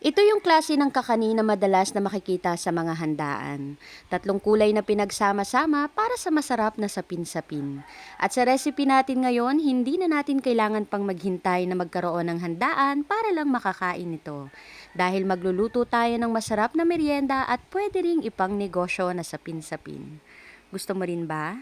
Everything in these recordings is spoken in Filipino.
Ito yung klase ng kakanin na madalas na makikita sa mga handaan. Tatlong kulay na pinagsama-sama para sa masarap na sapin-sapin. At sa recipe natin ngayon, hindi na natin kailangan pang maghintay na magkaroon ng handaan para lang makakain ito. Dahil magluluto tayo ng masarap na merienda at pwede ring ipang negosyo na sapin-sapin. Gusto mo rin ba?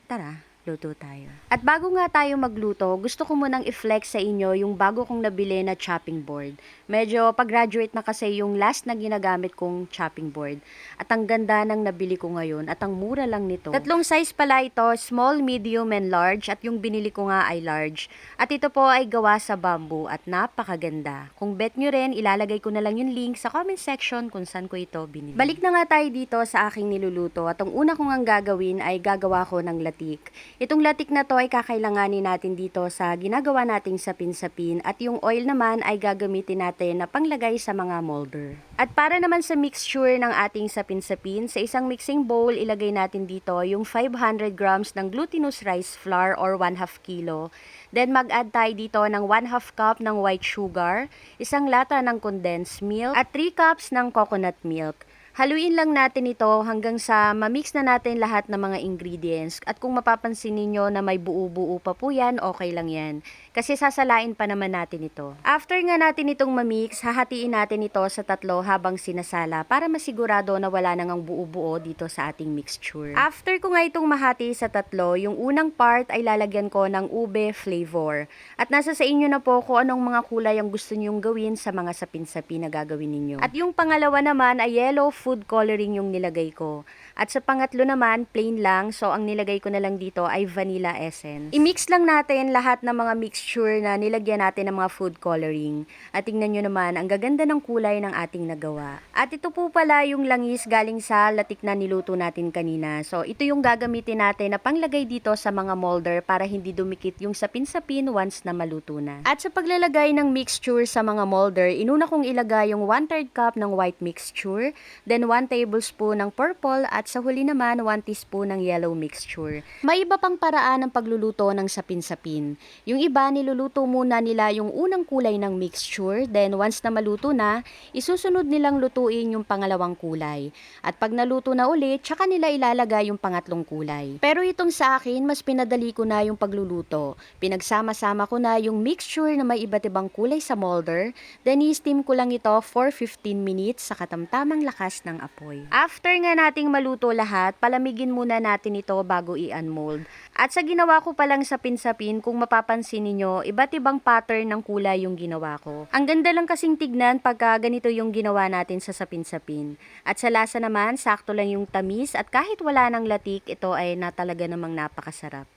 Tara, luto tayo. At bago nga tayo magluto, gusto ko munang i-flex sa inyo yung bago kong nabili na chopping board. Medyo pag-graduate na kasi yung last na ginagamit kong chopping board. At ang ganda ng nabili ko ngayon at ang mura lang nito. Tatlong size pala ito, small, medium, and large. At yung binili ko nga ay large. At ito po ay gawa sa bamboo at napakaganda. Kung bet nyo rin, ilalagay ko na lang yung link sa comment section kung saan ko ito binili. Balik na nga tayo dito sa aking niluluto. At ang una kong ang gagawin ay gagawa ko ng latik. Itong latik na to ay kakailanganin natin dito sa ginagawa nating sapin-sapin at yung oil naman ay gagamitin natin na panglagay sa mga molder. At para naman sa mixture ng ating sapin-sapin, sa isang mixing bowl ilagay natin dito yung 500 grams ng glutinous rice flour or 1/2 kilo. Then mag-add tayo dito ng 1/2 cup ng white sugar, isang lata ng condensed milk at 3 cups ng coconut milk. Haluin lang natin ito hanggang sa ma-mix na natin lahat ng mga ingredients. At kung mapapansin ninyo na may buo-buo pa po yan, okay lang yan. Kasi sasalain pa naman natin ito. After nga natin itong ma-mix, hahatiin natin ito sa tatlo habang sinasala para masigurado na wala nang ang buo-buo dito sa ating mixture. After ko nga itong mahati sa tatlo, yung unang part ay lalagyan ko ng ube flavor. At nasa sa inyo na po kung anong mga kulay ang gusto nyong gawin sa mga sapin-sapin na gagawin ninyo. At yung pangalawa naman ay yellow food coloring yung nilagay ko. At sa pangatlo naman, plain lang. So, ang nilagay ko na lang dito ay vanilla essence. I-mix lang natin lahat ng mga mixture na nilagyan natin ng mga food coloring. At tingnan nyo naman, ang gaganda ng kulay ng ating nagawa. At ito po pala yung langis galing sa latik na niluto natin kanina. So, ito yung gagamitin natin na panglagay dito sa mga molder para hindi dumikit yung sapin-sapin once na maluto na. At sa paglalagay ng mixture sa mga molder, inuna kong ilagay yung 1/3 cup ng white mixture, then 1 tablespoon ng purple at sa huli naman 1 teaspoon ng yellow mixture. May iba pang paraan ng pagluluto ng sapin-sapin. Yung iba niluluto muna nila yung unang kulay ng mixture, then once na maluto na, isusunod nilang lutuin yung pangalawang kulay. At pag naluto na ulit, tsaka nila ilalagay yung pangatlong kulay. Pero itong sa akin, mas pinadali ko na yung pagluluto. Pinagsama-sama ko na yung mixture na may iba't ibang kulay sa molder, then i-steam ko lang ito for 15 minutes sa katamtamang lakas ng apoy. After nga nating maluto lahat, palamigin muna natin ito bago i-unmold. At sa ginawa ko palang sapin-sapin, kung mapapansin niyo, iba't ibang pattern ng kulay yung ginawa ko. Ang ganda lang kasing tignan pagka ganito yung ginawa natin sa sapin-sapin. At sa lasa naman, sakto lang yung tamis at kahit wala ng latik, ito ay talaga namang napakasarap.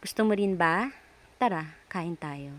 Gusto mo rin ba? Tara, kain tayo.